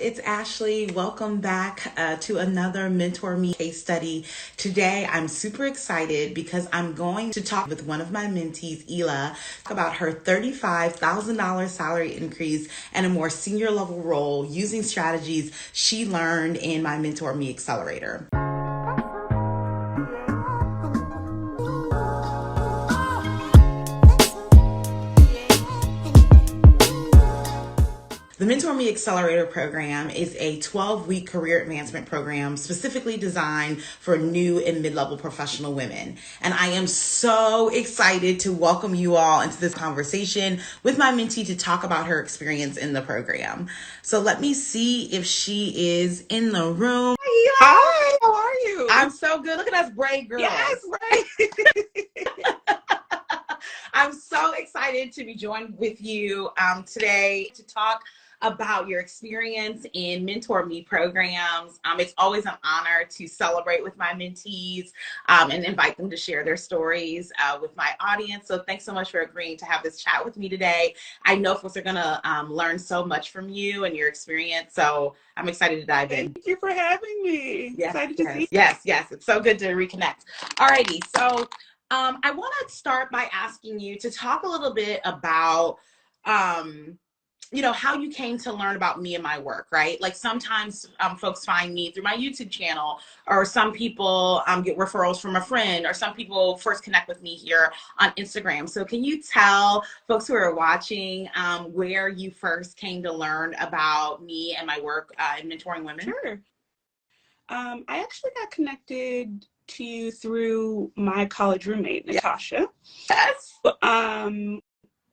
it's Ashley. Welcome back to another Mentor Me case study. Today, I'm super excited because I'm going to talk with one of my mentees, Eliah, about her $35,000 salary increase and a more senior level role using strategies she learned in my Mentor Me Accelerator. The Mentor Me Accelerator program is a 12-week career advancement program specifically designed for new and mid-level professional women. And I am so excited to welcome you all into this conversation with my mentee to talk about her experience in the program. So let me see if she is in the room. Hi, how are you? I'm so good. Look at us brave girls. Yes, right. I'm so excited to be joined with you today to talk about your experience in Mentor Me programs. It's always an honor to celebrate with my mentees and invite them to share their stories with my audience. So thanks so much for agreeing to have this chat with me today. I know folks are going to learn so much from you and your experience. So I'm excited to dive in. Thank you for having me. Yes, Excited to see you. yes. It's so good to reconnect. Alrighty, so I want to start by asking you to talk a little bit about how you came to learn about me and my work, right? Like sometimes folks find me through my YouTube channel, or some people get referrals from a friend, or some people first connect with me here on Instagram. So can you tell folks who are watching where you first came to learn about me and my work in mentoring women? Sure. I actually got connected to you through my college roommate, Natasha. Yes.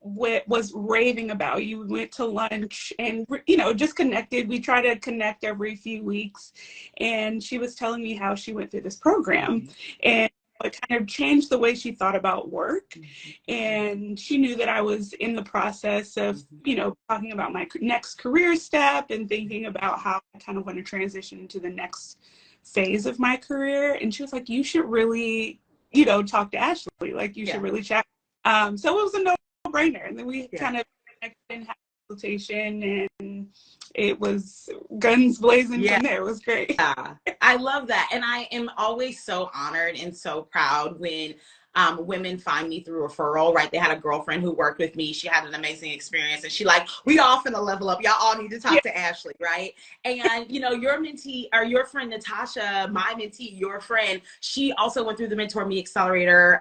Was raving about you. We went to lunch and just connected. We try to connect every few weeks, and she was telling me how she went through this program and it kind of changed the way she thought about work. And she knew that I was in the process of talking about my next career step and thinking about how I kind of want to transition into the next phase of my career. And she was like, you should really talk to Ashley, like you should really chat. So it was a no-brainer, and then we kind of connected and had a consultation, and it was guns blazing from there. It was great. Yeah, I love that, and I am always so honored and so proud when women find me through referral, right? They had a girlfriend who worked with me. She had an amazing experience, and she like, we all finna level up. Y'all all need to talk to Ashley, right? And your mentee, or your friend Natasha, my mentee, your friend, she also went through the Mentor Me Accelerator,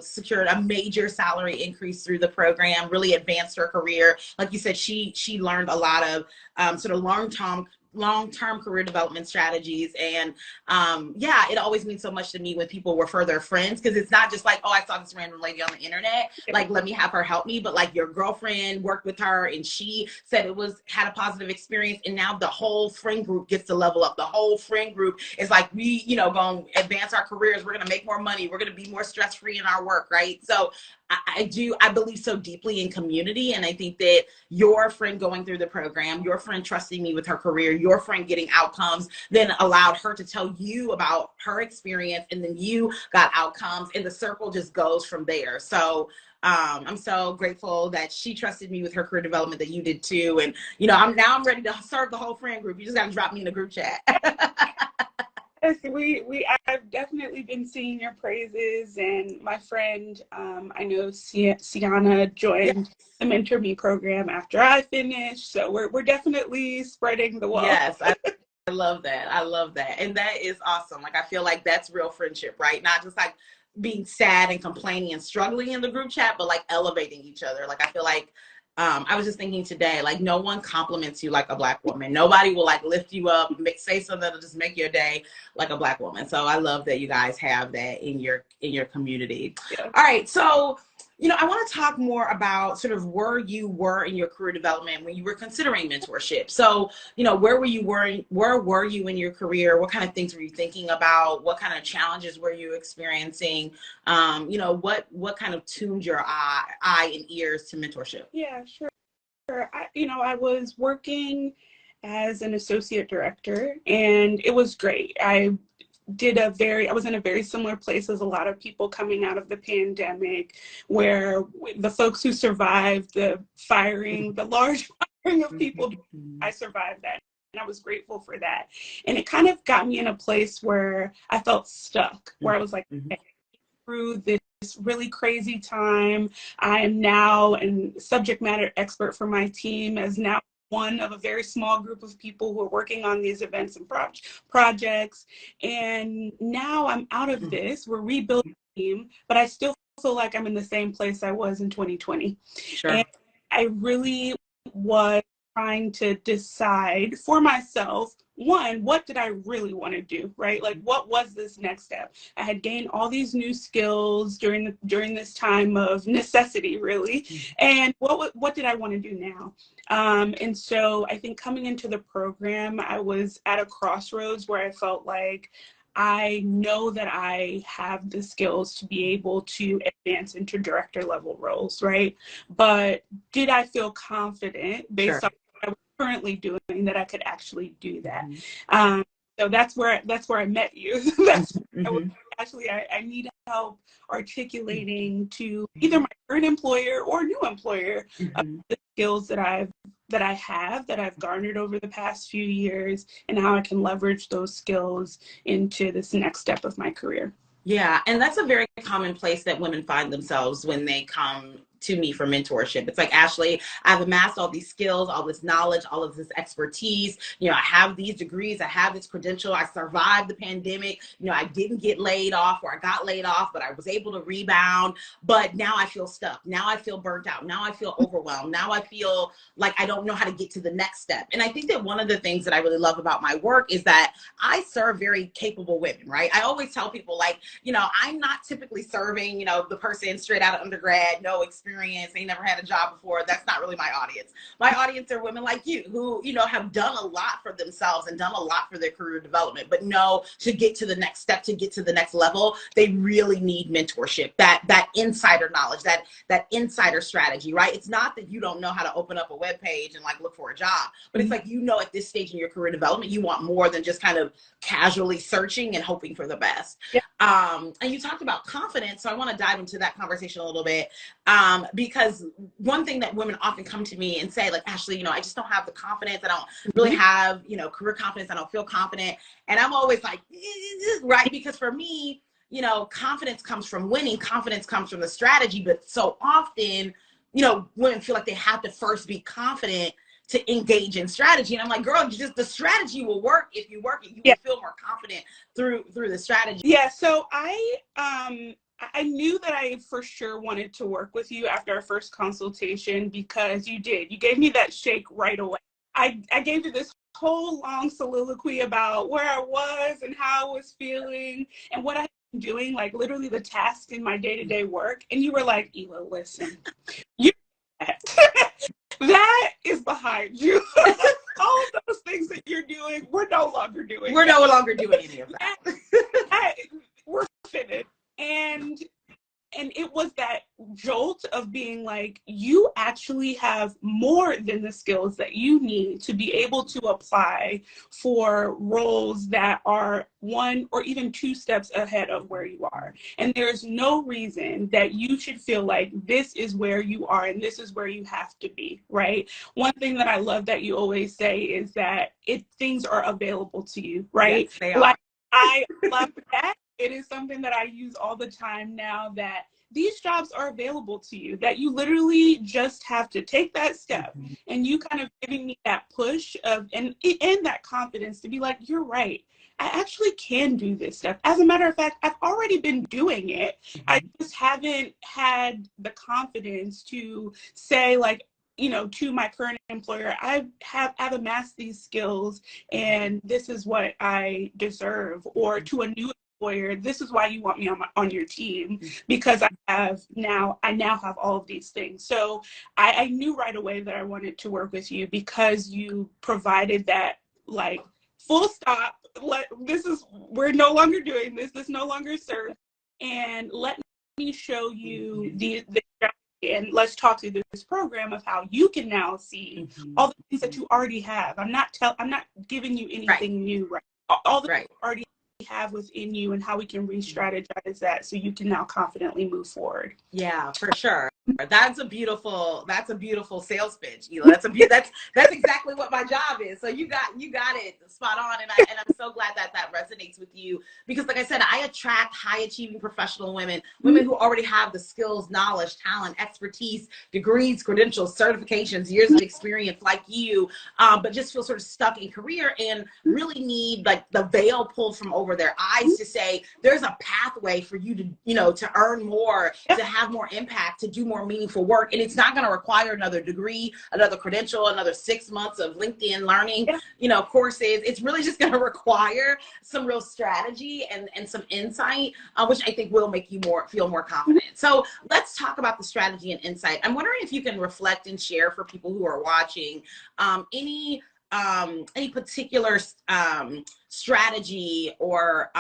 secured a major salary increase through the program, really advanced her career. Like you said, she learned a lot of sort of long-term career development strategies. And it always means so much to me when people refer their friends, because it's not just like, oh, I saw this random lady on the internet, like let me have her help me, but like your girlfriend worked with her and she said had a positive experience, and now the whole friend group gets to level up. The whole friend group is like, we going to advance our careers, we're going to make more money, we're going to be more stress-free in our work, right? So I believe so deeply in community, and I think that your friend going through the program, your friend trusting me with her career, your friend getting outcomes, then allowed her to tell you about her experience, and then you got outcomes, and the circle just goes from there. So I'm so grateful that she trusted me with her career development, that you did too. And I'm ready to serve the whole friend group. You just got to drop me in the group chat. I've definitely been singing your praises, and my friend, I know Sienna joined the Mentor Me program after I finished, so we're definitely spreading the word. Yes, I love that. I love that, and that is awesome. Like I feel like that's real friendship, right? Not just like being sad and complaining and struggling in the group chat, but like elevating each other. Like I feel like I was just thinking today, like no one compliments you like a Black woman. Nobody will like lift you up, say something that'll just make your day like a Black woman. So I love that you guys have that in your community. Yeah. All right, so I want to talk more about sort of where you were in your career development when you were considering mentorship. So, where were you in your career? What kind of things were you thinking about? What kind of challenges were you experiencing? What kind of tuned your eye and ears to mentorship? Yeah, sure. I was working as an associate director, and it was great. I was in a very similar place as a lot of people coming out of the pandemic, where the folks who survived the large firing of people, I survived that. And I was grateful for that. And it kind of got me in a place where I felt stuck, where I was like, okay, through this really crazy time, I am now a subject matter expert for my team, as now one of a very small group of people who are working on these events and projects. And now I'm out of this. We're rebuilding the team, but I still feel like I'm in the same place I was in 2020. Sure. And I really was trying to decide for myself, one, what did I really want to do, right? Like, what was this next step? I had gained all these new skills during this time of necessity, really. And what did I want to do now? And so I think coming into the program, I was at a crossroads where I felt like I know that I have the skills to be able to advance into director level roles, right? But did I feel confident based on what I was currently doing that I could actually do that? So that's where I met you. Actually, I need help articulating to either my current employer or new employer the skills that I've garnered over the past few years, and how I can leverage those skills into this next step of my career. Yeah, and that's a very common place that women find themselves when they come to me for mentorship. It's like, Ashley, I've amassed all these skills, all this knowledge, all of this expertise. You know, I have these degrees, I have this credential, I survived the pandemic. You know, I didn't get laid off, or I got laid off, but I was able to rebound. But now I feel stuck. Now I feel burnt out. Now I feel overwhelmed. Now I feel like I don't know how to get to the next step. And I think that one of the things that I really love about my work is that I serve very capable women, right? I always tell people, like, you know, I'm not typically serving, you know, the person straight out of undergrad, no experience, they never had a job before. That's not really my audience. My audience are women like you who, you know, have done a lot for themselves and done a lot for their career development, but know to get to the next step, to get to the next level, they really need mentorship, that insider knowledge, that insider strategy, right? It's not that you don't know how to open up a web page and like look for a job, but it's like, you know, at this stage in your career development, you want more than just kind of casually searching and hoping for the best. And you talked about confidence, so I want to dive into that conversation a little bit. Because one thing that women often come to me and say, like, Ashley, you know, I just don't have the confidence. I don't really have, you know, career confidence. I don't feel confident. And I'm always like, right? Because for me, you know, confidence comes from winning. Confidence comes from the strategy. But so often, you know, women feel like they have to first be confident to engage in strategy. And I'm like, girl, just the strategy will work if you work it. You will feel more confident through the strategy. Yeah. So I knew that I for sure wanted to work with you after our first consultation, because you gave me that shake right away. I gave you this whole long soliloquy about where I was and how I was feeling and what I had been doing, like literally the tasks in my day-to-day work. And you were like, Ela, listen, you that is behind you. All of those things that you're doing, we're no longer doing. We're no longer doing any of that. We're finished. And it was that jolt of being like, you actually have more than the skills that you need to be able to apply for roles that are 1 or even 2 steps ahead of where you are. And there's no reason that you should feel like this is where you are and this is where you have to be, right? One thing that I love that you always say is that things are available to you, right? Yes, they are. Like, I love that. It is something that I use all the time now, that these jobs are available to you, that you literally just have to take that step. And you kind of giving me that push and that confidence to be like, you're right. I actually can do this stuff. As a matter of fact, I've already been doing it. I just haven't had the confidence to say, like, you know, to my current employer, I've amassed these skills and this is what I deserve. Or to a new employer, this is why you want me on your team, because I now have all of these things. So I knew right away that I wanted to work with you, because you provided that, like, full stop. We're no longer doing this. This no longer serves. And let me show you the strategy, and let's talk through this program of how you can now see all the things that you already have. I'm not giving you anything new, right? All the things you already have within you, and how we can re-strategize that so you can now confidently move forward. Yeah, for sure. That's a beautiful sales pitch, Ela. That's exactly what my job is. So you got it spot on, and I'm so glad that resonates with you, because like I said, I attract high achieving professional women who already have the skills, knowledge, talent, expertise, degrees, credentials, certifications, years of experience like you, but just feel sort of stuck in career and really need like the veil pulled from over their eyes to say there's a pathway for you to to earn more, to have more impact, to do more meaningful work. And it's not going to require another degree, another credential, another 6 months of LinkedIn learning, courses. It's really just going to require some real strategy and some insight, which I think will make you feel more confident. So let's talk about the strategy and insight. I'm wondering if you can reflect and share for people who are watching any particular strategy or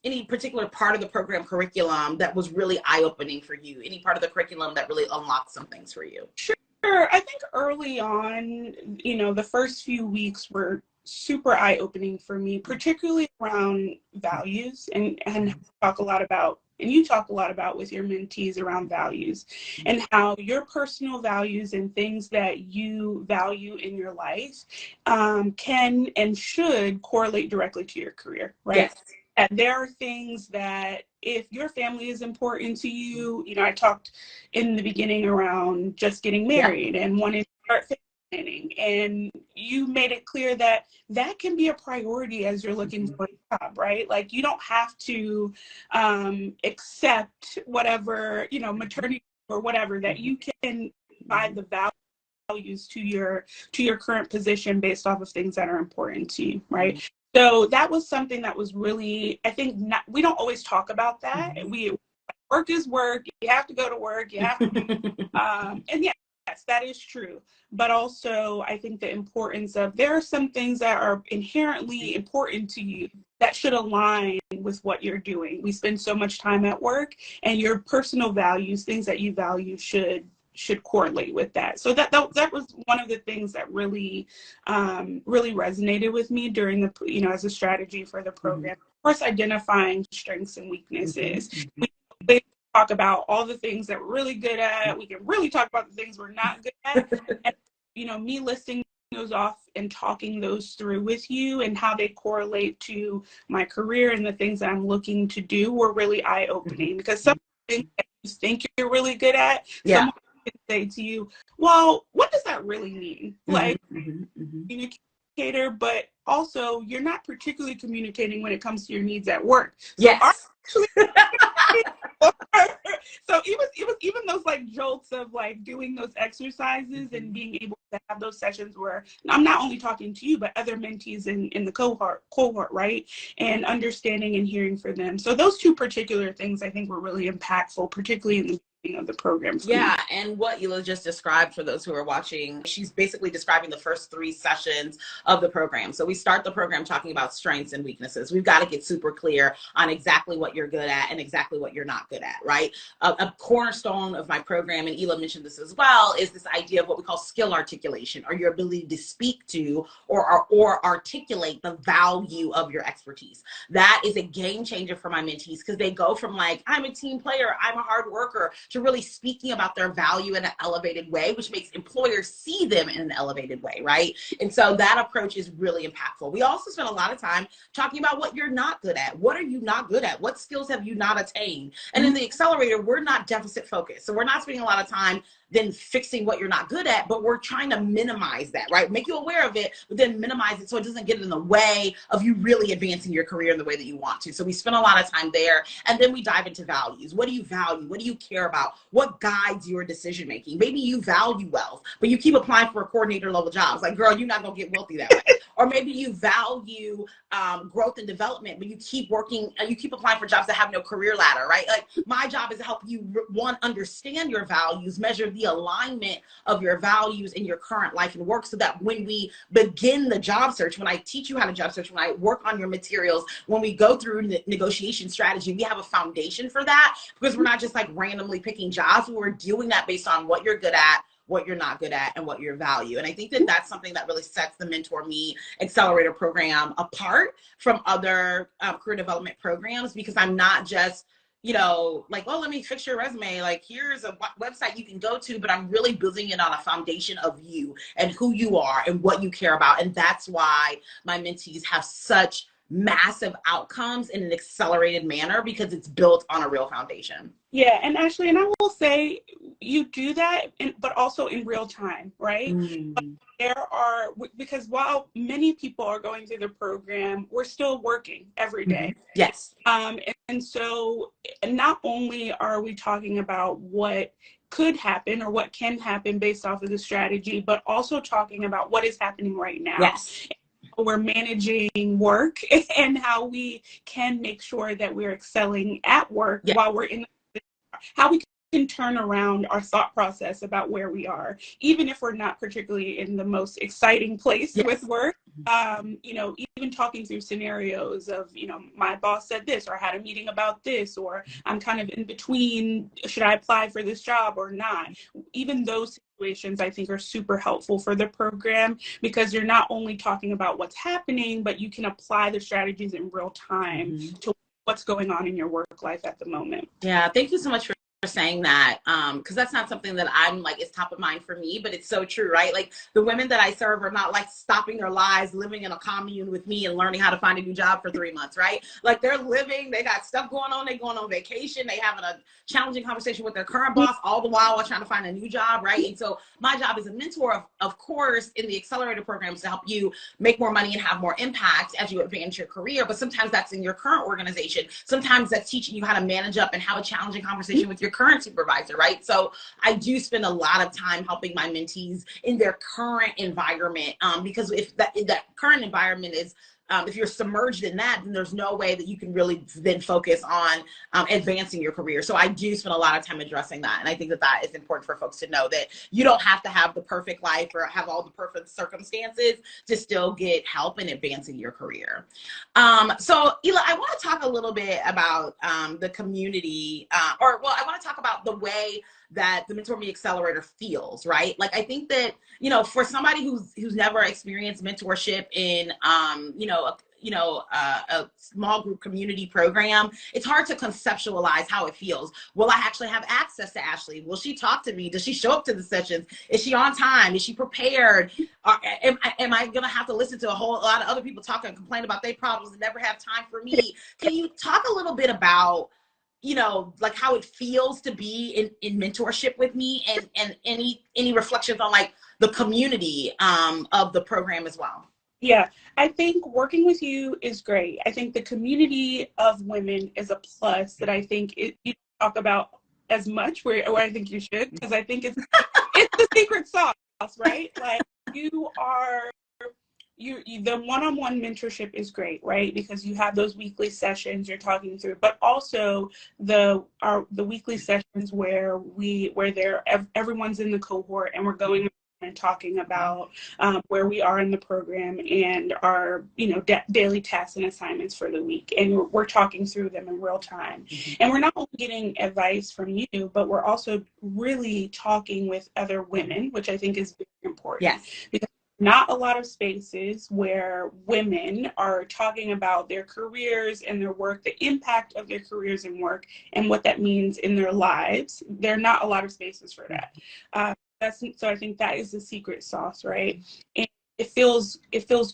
any particular part of the program curriculum that was really eye-opening for you, any part of the curriculum that really unlocked some things for you. Sure. I think early on, the first few weeks were super eye-opening for me, particularly around values, and talk a lot about, and you talk a lot about with your mentees around values, and how your personal values and things that you value in your life can and should correlate directly to your career, right? Yes. And there are things that if your family is important to you, I talked in the beginning around just getting married and wanting to start family planning, and you made it clear that that can be a priority as you're looking for a job, right? Like you don't have to accept whatever, maternity or whatever, that you can provide the values to your current position based off of things that are important to you, right? So that was something that was really, I think, we don't always talk about that. Work is work. You have to go to work. You have to, and yes, that is true. But also, I think the importance of, there are some things that are inherently important to you that should align with what you're doing. We spend so much time at work, and your personal values, things that you value, should correlate with that. So that was one of the things that really resonated with me during the, as a strategy for the program. Of course, identifying strengths and weaknesses. We talk about all the things that we're really good at. We can really talk about the things we're not good at. And, me listing those off and talking those through with you and how they correlate to my career and the things that I'm looking to do were really eye-opening, because some things that you think you're really good at, someone can say to you, well, what does that really mean? Like, communicator, but also you're not particularly communicating when it comes to your needs at work. So so even those like jolts of like doing those exercises and being able to have those sessions where I'm not only talking to you, but other mentees in the cohort, right? And understanding and hearing for them. So those two particular things I think were really impactful, particularly in the of the program. And what Ela just described, for those who are watching, she's basically describing the first 3 sessions of the program. So we start the program talking about strengths and weaknesses. We've got to get super clear on exactly what you're good at and exactly what you're not good at, right? A cornerstone of my program, and Ela mentioned this as well, is this idea of what we call skill articulation, or your ability to speak to or articulate the value of your expertise. That is a game changer for my mentees, because they go from like, I'm a team player, I'm a hard worker, to really speaking about their value in an elevated way, which makes employers see them in an elevated way, right? And so that approach is really impactful. We also spend a lot of time talking about what you're not good at. What are you not good at? What skills have you not attained? And in the accelerator, we're not deficit focused. So we're not spending a lot of time then fixing what you're not good at, but we're trying to minimize that, right? Make you aware of it, but then minimize it so it doesn't get in the way of you really advancing your career in the way that you want to. So we spend a lot of time there, and then we dive into values. What do you value? What do you care about? What guides your decision making? Maybe you value wealth, but you keep applying for coordinator level jobs. Like, girl, you're not gonna get wealthy that way. Or maybe you value growth and development, but you keep working, you keep applying for jobs that have no career ladder, right? Like, my job is to help you, one, understand your values, measure the alignment of your values in your current life and work, so that when we begin the job search, when I teach you how to job search, when I work on your materials, when we go through the negotiation strategy, we have a foundation for that, because we're not just like randomly picking jobs. We're doing that based on what you're good at, what you're not good at, and what your value. And I think that that's something that really sets the Mentor Me Accelerator program apart from other career development programs, because I'm not just like, oh, let me fix your resume. Like, here's a website you can go to, but I'm really building it on a foundation of you and who you are and what you care about. And that's why my mentees have such massive outcomes in an accelerated manner, because it's built on a real foundation. Yeah, and Ashley, and I will say you do that, but also in real time, right? But there are, because while many people are going through the program, we're still working every day. Yes. And so not only are we talking about what could happen or what can happen based off of the strategy, but also talking about what is happening right now. Yes. We're managing work and how we can make sure that we're excelling at work while we're in, how we can turn around our thought process about where we are, even if we're not particularly in the most exciting place with work. Even talking through scenarios of, my boss said this, or I had a meeting about this, or I'm kind of in between, should I apply for this job or not? Even those situations, I think, are super helpful for the program, because you're not only talking about what's happening, but you can apply the strategies in real time to what's going on in your work life at the moment. Yeah, thank you so much for saying that, because that's not something that I'm like is top of mind for me, but it's so true, right? Like, the women that I serve are not like stopping their lives, living in a commune with me and learning how to find a new job for 3 months, right? Like, they're living, they got stuff going on, they going on vacation, they having a challenging conversation with their current boss, all the while trying to find a new job, right? And so my job as a mentor, of course, in the accelerator programs, to help you make more money and have more impact as you advance your career. But sometimes that's in your current organization. Sometimes that's teaching you how to manage up and have a challenging conversation with your current supervisor, right? So I do spend a lot of time helping my mentees in their current environment, because if that current environment is, if you're submerged in that, then there's no way that you can really then focus on advancing your career. So I do spend a lot of time addressing that. And I think that that is important for folks to know, that you don't have to have the perfect life or have all the perfect circumstances to still get help in advancing your career. So Ela, I want to talk a little bit about the community, I want to talk about the way that the Mentor Me Accelerator feels, right? Like, I think that, for somebody who's never experienced mentorship in, a small group community program, it's hard to conceptualize how it feels. Will I actually have access to Ashley? Will she talk to me? Does she show up to the sessions? Is she on time? Is she prepared? Am I going to have to listen to a whole lot of other people talk and complain about their problems and never have time for me? Can you talk a little bit about, like, how it feels to be in mentorship with me, and any reflections on like the community of the program as well? Yeah, I think working with you is great. I think the community of women is a plus that I think you talk about as much, where I think you should, because I think it's the secret sauce, right? Like, the one-on-one mentorship is great, right? Because you have those weekly sessions you're talking through, but also the weekly sessions where everyone's in the cohort and we're going and talking about where we are in the program and our daily tasks and assignments for the week, and we're talking through them in real time. And we're not only getting advice from you, but we're also really talking with other women, which I think is very important. Yes. Because not a lot of spaces where women are talking about their careers and their work, the impact of their careers and work, and what that means in their lives. There are not a lot of spaces for that. So I think that is the secret sauce, right? And it feels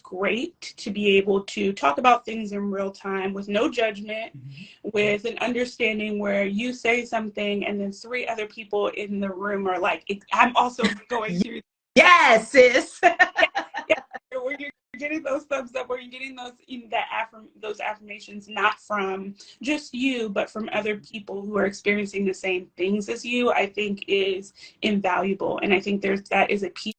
great to be able to talk about things in real time with no judgment, with an understanding where you say something and then 3 other people in the room are like, I'm also going through. Yes, sis. Where you're getting those thumbs up, where you're getting those affirmations, not from just you, but from other people who are experiencing the same things as you, I think is invaluable. And I think that is a piece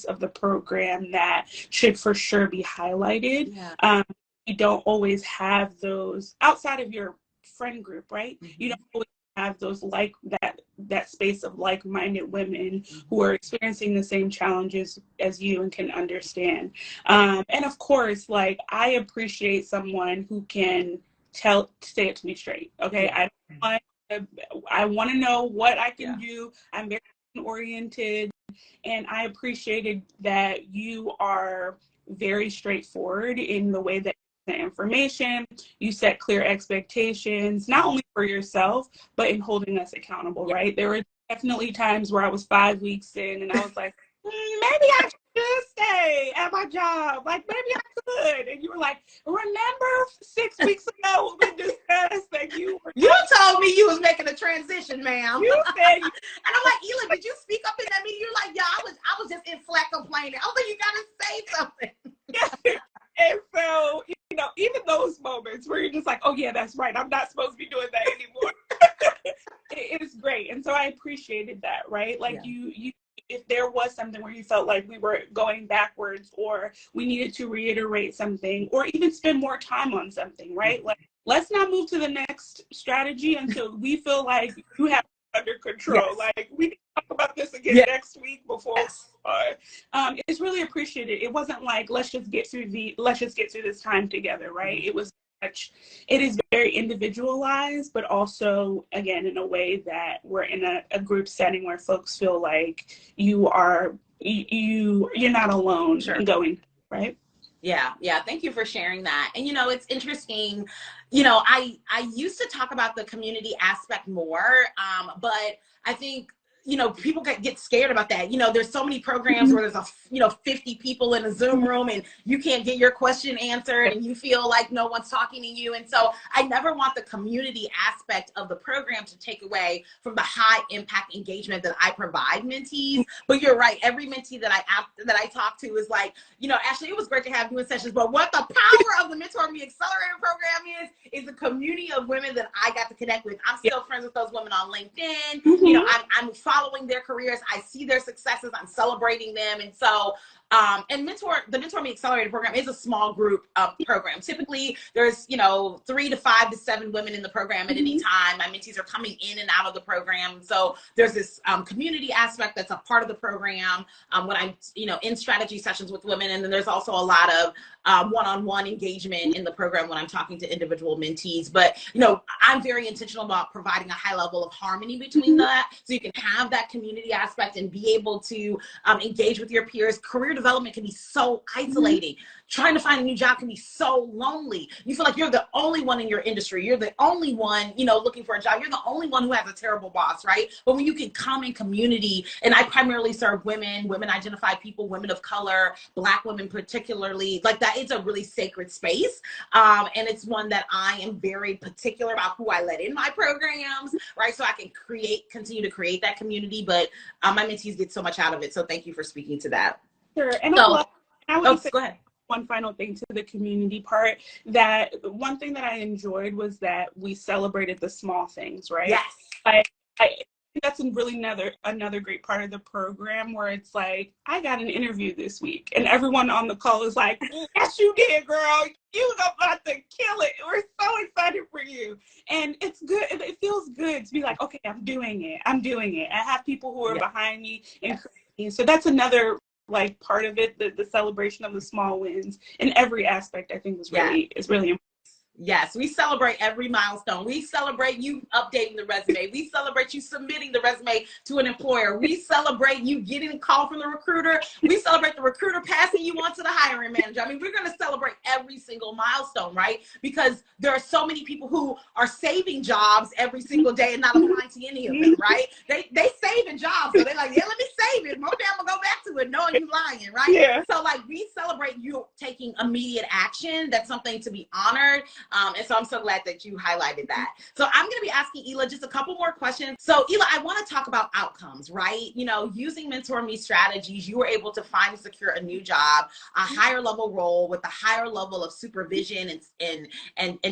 of the program that should for sure be highlighted. Yeah. You don't always have those outside of your friend group, right? You don't always have those that space of like-minded women who are experiencing the same challenges as you and can understand. And of course, like, I appreciate someone who can say it to me straight. Okay, I want to know what I can do. I'm very oriented, and I appreciated that you are very straightforward in the way that the information, you set clear expectations, not only for yourself, but in holding us accountable, right? There were definitely times where I was 5 weeks in and I was like, maybe I should stay at my job. Like, maybe I could. And you were like, remember 6 weeks ago when we discussed that you were. You told me you was making a transition, ma'am. You said you. And I'm like, Ela, did you speak up in that meeting? You're like, yeah, I was just in flat complaining. I was like, you gotta say something. Yeah. And so, you know, even those moments where you're just like, oh yeah, that's right, I'm not supposed to be doing that anymore. It is great. And so I appreciated that, right? Like you if there was something where you felt like we were going backwards or we needed to reiterate something or even spend more time on something, right? Like, let's not move to the next strategy until we feel like you have it under control. Like, we need to talk about this again next week before it's really appreciated. It wasn't like, let's just get through this time together, right? It is very individualized, but also, again, in a way that we're in a group setting where folks feel like you're not alone going, right? Yeah. Thank you for sharing that. And, you know, it's interesting, you know, I used to talk about the community aspect more, but I think, you know, people get scared about that. You know, there's so many programs where there's 50 people in a Zoom room and you can't get your question answered and you feel like no one's talking to you. And so I never want the community aspect of the program to take away from the high impact engagement that I provide mentees. But you're right. Every mentee that I talk to is like, you know, Ashley, it was great to have you in sessions, but what the power of the Mentor Me Accelerator program is the community of women that I got to connect with. I'm still friends with those women on LinkedIn. You know, I'm following their careers. I see their successes. I'm celebrating them. And so, the Mentor Me Accelerator program is a small group program. Typically, there's, you know, 3 to 5 to 7 women in the program at any time. My mentees are coming in and out of the program. So there's this community aspect that's a part of the program when I'm, you know, in strategy sessions with women. And then there's also a lot of one-on-one engagement in the program when I'm talking to individual mentees. But, you know, I'm very intentional about providing a high level of harmony between that, so you can have that community aspect and be able to engage with your peers. Career development can be so isolating. Trying to find a new job can be so lonely. You feel like you're the only one in your industry. You're the only one, you know, looking for a job. You're the only one who has a terrible boss, right? But when you can come in community, and I primarily serve women identified people, women of color, Black women particularly, like that, it's a really sacred space. And it's one that I am very particular about who I let in my programs, right? So I can continue to create that community. But my mentees get so much out of it. So thank you for speaking to that. Sure. And so, I would say, go ahead. One final thing to the community part, that one thing that I enjoyed was that we celebrated the small things, right? Yes. I think that's really another great part of the program, where it's like, I got an interview this week and everyone on the call is like, yes, you did, girl. You about to kill it. We're so excited for you. And it's good. It feels good to be like, okay, I'm doing it. I have people who are behind me and creating. So that's another like part of it, the celebration of the small wins in every aspect, I think is really important. Yes, we celebrate every milestone. We celebrate you updating the resume. We celebrate you submitting the resume to an employer. We celebrate you getting a call from the recruiter. We celebrate the recruiter passing you on to the hiring manager. I mean, we're going to celebrate every single milestone, right? Because there are so many people who are saving jobs every single day and not applying to any of them, right? They saving jobs. So they're like, yeah, let me save it. One day I'm going to go back to it knowing you're lying, right? Yeah. So like, we celebrate you taking immediate action. That's something to be honored. And so I'm so glad that you highlighted that. So I'm going to be asking Ela just a couple more questions. So Ela, I want to talk about outcomes, right? You know, using Mentor Me strategies, you were able to find and secure a new job, a higher level role with a higher level of supervision and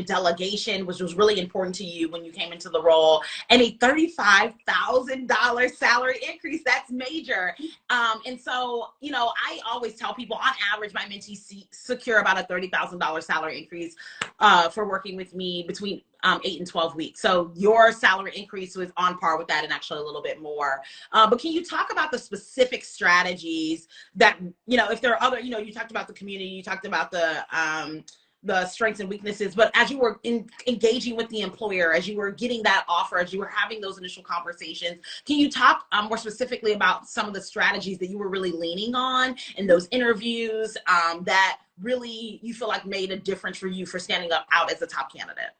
delegation, which was really important to you when you came into the role, and a $35,000 salary increase. That's major. And so, you know, I always tell people on average, my mentees secure about a $30,000 salary increase for working with me between 8 and 12 weeks. So your salary increase was on par with that and actually a little bit more. But can you talk about the specific strategies that, you know, if there are other, you know, you talked about the community, you talked about the strengths and weaknesses, but as you were engaging with the employer, as you were getting that offer, as you were having those initial conversations, can you talk more specifically about some of the strategies that you were really leaning on in those interviews that really you feel like made a difference for you for standing up out as a top candidate?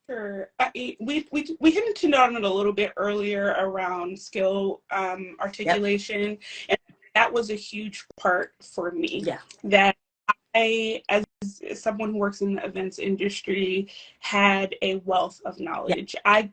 Sure. We hinted on it a little bit earlier around skill articulation, and that was a huge part for me. Yeah. That I, as someone who works in the events industry, had a wealth of knowledge. I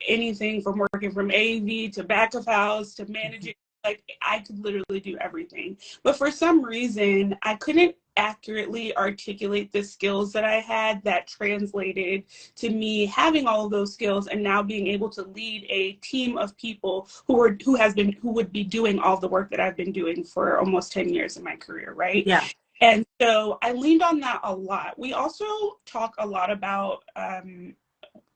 anything from working from AV to back of house to managing, like I could literally do everything. But for some reason, I couldn't accurately articulate the skills that I had that translated to me having all of those skills and now being able to lead a team of people who would be doing all the work that I've been doing for almost 10 years in my career, right? Yeah. And so I leaned on that a lot. We also talk a lot about an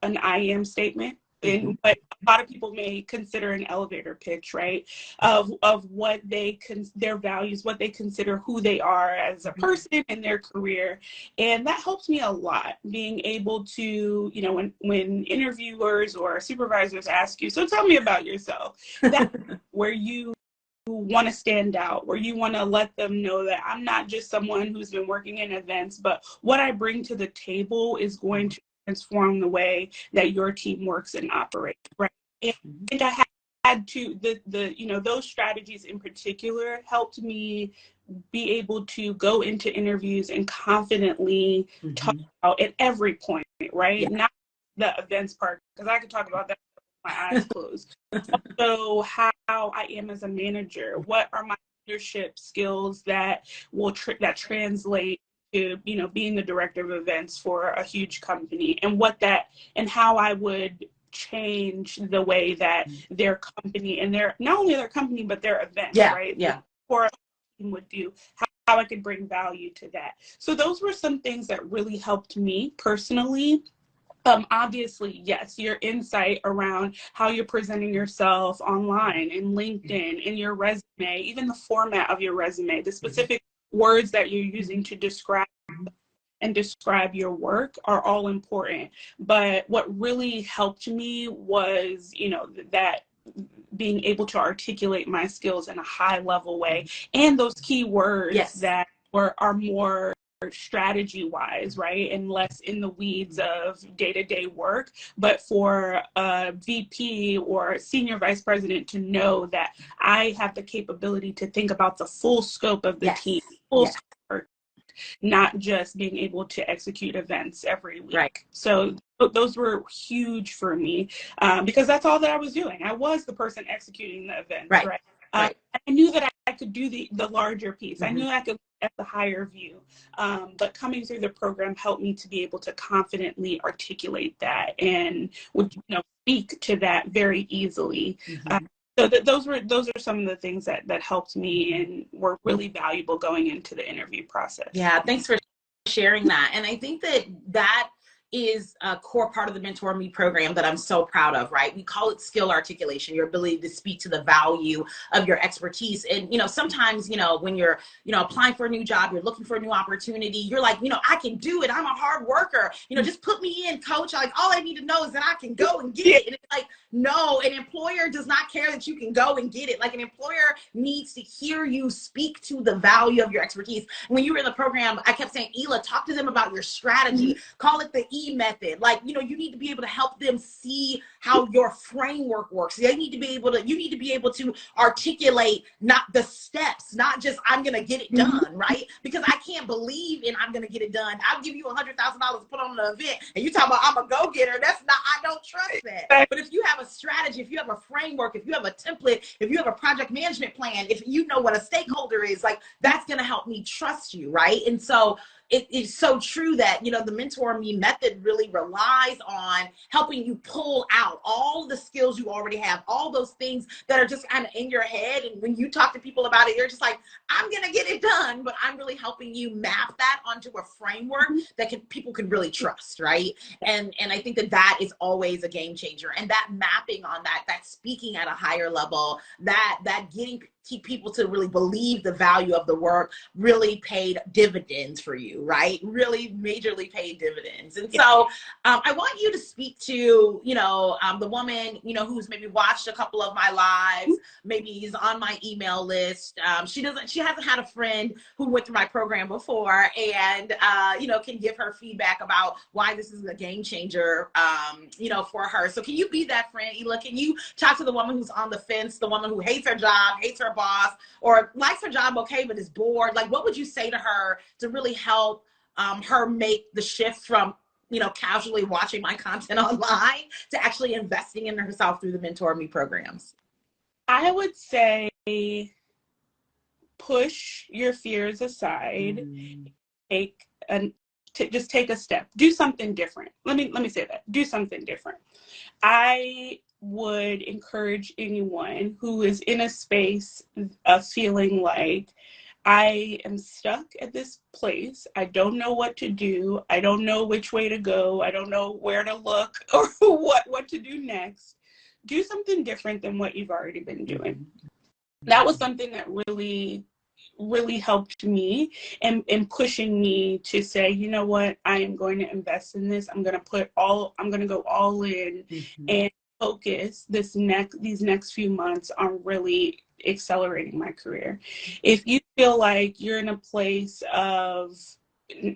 I am statement, in what a lot of people may consider an elevator pitch, right? Of what their values, what they consider who they are as a person in their career. And that helps me a lot, being able to, you know, when interviewers or supervisors ask you, so tell me about yourself, that where you want to stand out, where you want to let them know that I'm not just someone who's been working in events, but what I bring to the table is going to transform the way that your team works and operates, right? And I had to, you know, those strategies in particular helped me be able to go into interviews and confidently talk about at every point, right? Not the events part, because I could talk about that with my eyes closed. Also, how I am as a manager, what are my leadership skills that will that translate to, you know, being the director of events for a huge company, and how I would change the way that their company and not only their company, but their events, right? Or a team would do, how I could bring value to that. So those were some things that really helped me personally. Obviously, yes, your insight around how you're presenting yourself online, in LinkedIn, in your resume, even the format of your resume, the specific words that you're using to describe your work are all important. But what really helped me was, you know, that being able to articulate my skills in a high level way, and those key words that are more strategy wise, right? And less in the weeds of day-to-day work, but for a VP or senior vice president to know that I have the capability to think about the full scope of the team, full scope, not just being able to execute events every week. Right. So those were huge for me, because that's all that I was doing. I was the person executing the events, right? I knew that I could do the larger piece. I knew I could at the higher view, but coming through the program helped me to be able to confidently articulate that and would, you know, speak to that very easily. So those are some of the things that helped me and were really valuable going into the interview process. Yeah, thanks for sharing that. And I think that is a core part of the Mentor Me program that I'm so proud of, right? We call it skill articulation, your ability to speak to the value of your expertise. And, you know, sometimes, you know, when you're, you know, applying for a new job, you're looking for a new opportunity, you're like, you know, I can do it. I'm a hard worker. You know, just put me in, coach. Like, all I need to know is that I can go and get it. And it's like, no, an employer does not care that you can go and get it. Like, an employer needs to hear you speak to the value of your expertise. When you were in the program, I kept saying, Ela, talk to them about your strategy. Call it the method. Like, you know, you need to be able to help them see how your framework works. You need to be able to articulate not the steps, not just I'm going to get it done, right? Because I can't believe in I'm going to get it done. I'll give you $100,000 to put on an event and you talk about I'm a go-getter. That's not, I don't trust that. But if you have a strategy, if you have a framework, if you have a template, if you have a project management plan, if you know what a stakeholder is, like, that's going to help me trust you, right? And so it's so true that, you know, the Mentor Me method really relies on helping you pull out all the skills you already have, all those things that are just kind of in your head. And when you talk to people about it, you're just like, I'm going to get it done. But I'm really helping you map that onto a framework that people can really trust, right? And I think that is always a game changer. And that mapping on that speaking at a higher level, that getting people to really believe the value of the work really paid dividends for you, right? Really majorly paid dividends. And so I want you to speak to, the woman, who's maybe watched a couple of my lives, maybe is on my email list. She hasn't had a friend who went through my program before and, can give her feedback about why this is a game changer, for her. So can you be that friend, Ela? Can you talk to the woman who's on the fence, the woman who hates her job, hates her boss, or likes her job okay but is bored? Like, what would you say to her to really help her make the shift from casually watching my content online to actually investing in herself through the Mentor Me programs? I would say push your fears aside. Just take a step. Do something different. Let me say that. Do something different. I would encourage anyone who is in a space of feeling like, I am stuck at this place. I don't know what to do. I don't know which way to go. I don't know where to look or what to do next. Do something different than what you've already been doing. That was something that really helped me and pushing me to say, you know what, I am going to invest in this. I'm going to go all in and focus these next few months on really accelerating my career. If you feel like you're in a place of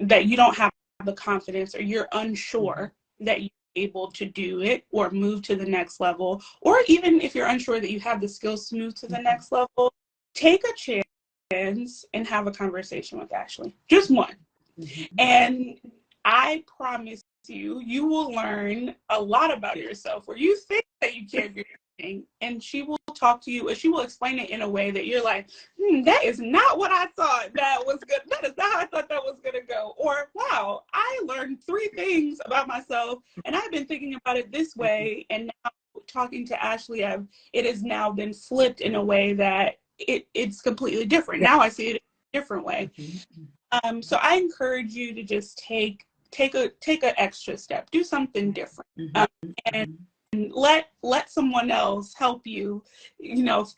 that you don't have the confidence, or you're unsure that you're able to do it or move to the next level, or even if you're unsure that you have the skills to move to the next level, take a chance and have a conversation with Ashley. Just one. And I promise you will learn a lot about yourself where you think that you can't do anything, and she will talk to you and she will explain it in a way that you're like, that is not what I thought that was good. That is not how I thought that was going to go. Or, wow, I learned 3 things about myself and I've been thinking about it this way. And now talking to Ashley, it has now been flipped in a way that it's completely different. Now I see it in a different way. So I encourage you to just take an extra step, do something different, and let someone else help you,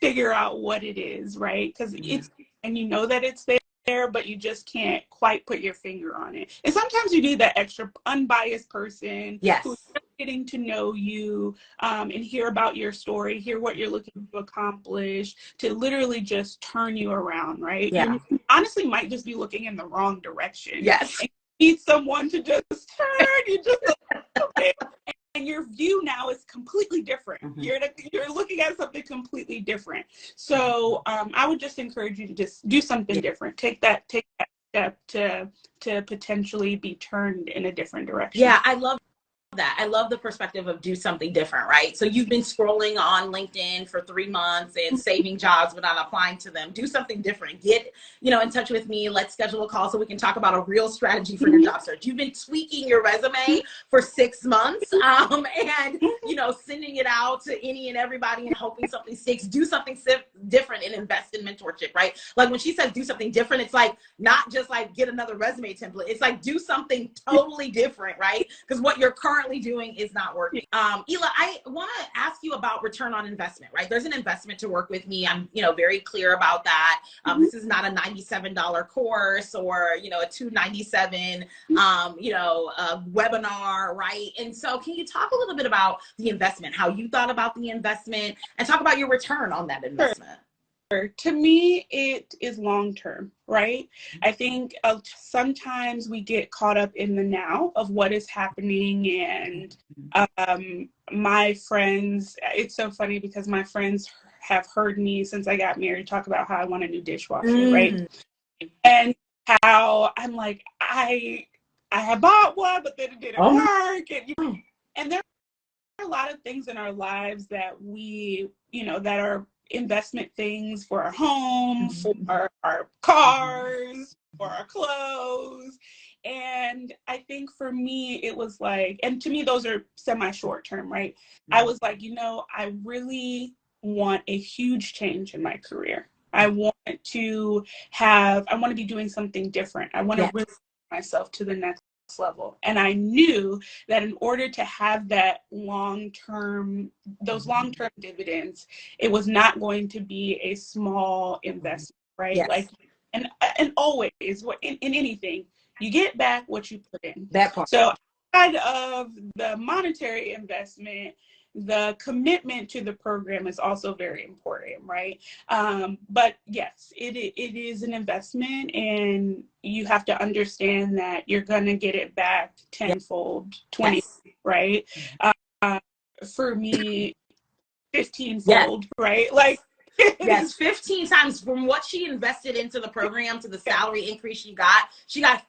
figure out what it is, right? Because and you know that it's there, but you just can't quite put your finger on it. And sometimes you need that extra unbiased person who's getting to know you and hear about your story, hear what you're looking to accomplish, to literally just turn you around, right? Yeah. You honestly might just be looking in the wrong direction. Yes. And you need someone to just turn you just a little bit. And your view now is completely different. You're looking at something completely different. So I would just encourage you to just do something different. Take that step to potentially be turned in a different direction. Yeah, I love that. I love the perspective of do something different, right? So you've been scrolling on LinkedIn for 3 months and saving jobs but not applying to them. Do something different. Get, in touch with me. Let's schedule a call so we can talk about a real strategy for your job search. You've been tweaking your resume for 6 months and, sending it out to any and everybody and hoping something sticks. Do something different and invest in mentorship, right? Like when she says do something different, it's like not just like get another resume template. It's like do something totally different, right? Because what you're currently doing is not working. Ela, I want to ask you about return on investment, right? There's an investment to work with me. I'm, very clear about that. This is not a $97 course or, a $297, webinar, right? And so can you talk a little bit about the investment, how you thought about the investment, and talk about your return on that investment? To me, it is long-term, right? I think sometimes we get caught up in the now of what is happening. And my friends, it's so funny because my friends have heard me since I got married talk about how I want a new dishwasher, right? And how I'm like, I had bought one, but then it didn't work. And there are a lot of things in our lives that we, that are investment things for our home, for our cars, for our clothes. And I think for me, it was like, and to me, those are semi-short term, right? I was like, I really want a huge change in my career. I want to be doing something different. I want to really take myself to the next level. And I knew that in order to have that those long-term dividends, it was not going to be a small investment, right? Yes. Like, and always in anything, you get back what you put in. That part. So outside of the monetary investment, the commitment to the program is also very important, right? But yes, it is an investment, and you have to understand that you're going to get it back tenfold, 20, yes. right? For me, 15-fold, yes. right? Like, yes, 15 times from what she invested into the program to the salary increase she got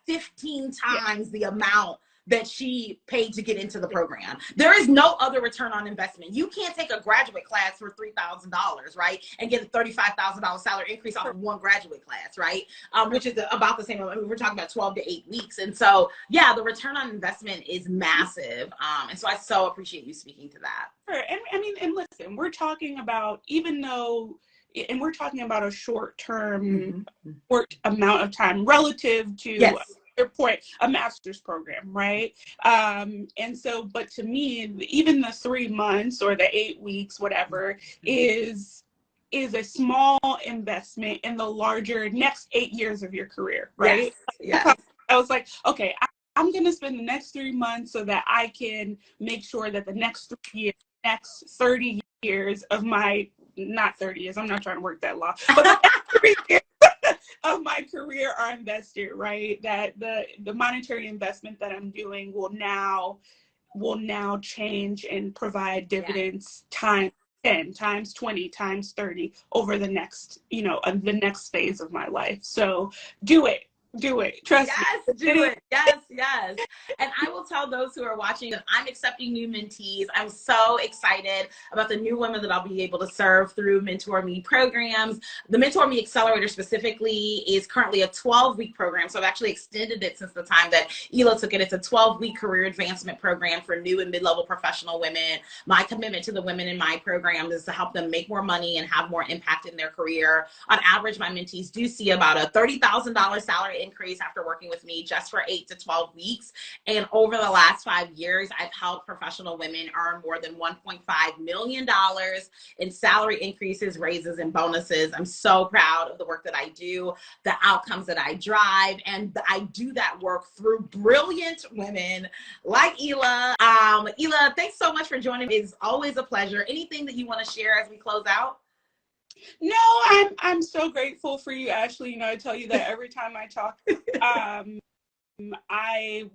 15 times the amount that she paid to get into the program. There is no other return on investment. You can't take a graduate class for $3,000, right? And get a $35,000 salary increase off of one graduate class, right? Which is about the same. I mean, we're talking about 12 to 8 weeks. And so, yeah, the return on investment is massive. And so I so appreciate you speaking to that. Sure. And I mean, and listen, we're talking about, we're talking about a short-term, short amount of time relative to, your point, a master's program, right? And so, but to me, even the 3 months or the 8 weeks, whatever, is a small investment in the larger next 8 years of your career, right? Yes. I was like, okay, I'm going to spend the next 3 months so that I can make sure that the next 3 years, next 30 years of my, not 30 years, I'm not trying to work that long, but the next 3 years of my career are invested, right? That the monetary investment that I'm doing will now change and provide dividends times 10, times 20, times 30 over the next, the next phase of my life. So do it. Trust me. Yes, do it. Yes. And I will tell those who are watching that I'm accepting new mentees. I'm so excited about the new women that I'll be able to serve through Mentor Me programs. The Mentor Me Accelerator specifically is currently a 12-week program. So I've actually extended it since the time that Ela took it. It's a 12-week career advancement program for new and mid-level professional women. My commitment to the women in my program is to help them make more money and have more impact in their career. On average, my mentees do see about a $30,000 salary increase after working with me just for 8 to 12 weeks. And over the last 5 years, I've helped professional women earn more than $1.5 million in salary increases, raises, and bonuses. I'm so proud of the work that I do, the outcomes that I drive, and I do that work through brilliant women like Ela. Ela, thanks so much for joining me. It's always a pleasure. Anything that you want to share as we close out? No, I'm so grateful for you, Ashley. I tell you that every time I talk. I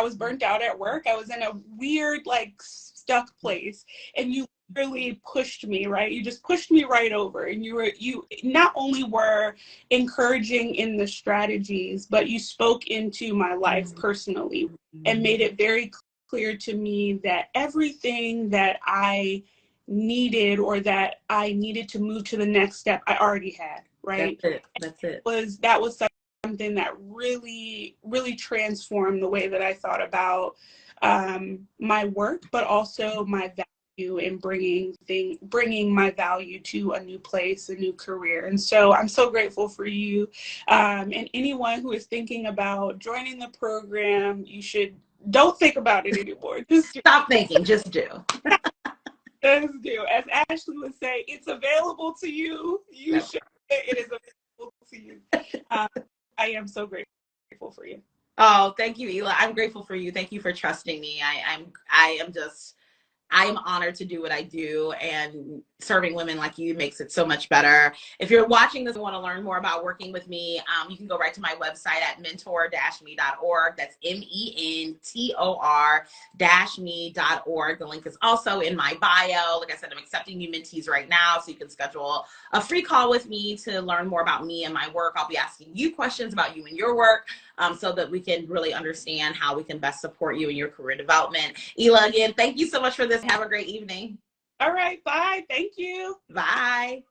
was burnt out at work. I was in a weird, stuck place, and you really pushed me, right? You just pushed me right over, and you not only were encouraging in the strategies, but you spoke into my life personally and made it very clear to me that everything that I needed or that I needed to move to the next step, I already had, right? That's it. That was something that really, really transformed the way that I thought about my work, but also my value in bringing my value to a new place, a new career. And so I'm so grateful for you. And anyone who is thinking about joining the program, don't think about it anymore. Just stop thinking, just do. Just do. As Ashley would say, it's available to you. It is available to you. I am so grateful for you. Oh, thank you, Ela. I'm grateful for you. Thank you for trusting me. I am honored to do what I do, and serving women like you makes it so much better. If you're watching this and want to learn more about working with me, you can go right to my website at mentor-me.org. That's mentor-me.org. The link is also in my bio. Like I said, I'm accepting new mentees right now, so you can schedule a free call with me to learn more about me and my work. I'll be asking you questions about you and your work, so that we can really understand how we can best support you in your career development. Ela, again, thank you so much for this. Have a great evening. All right. Bye. Thank you. Bye.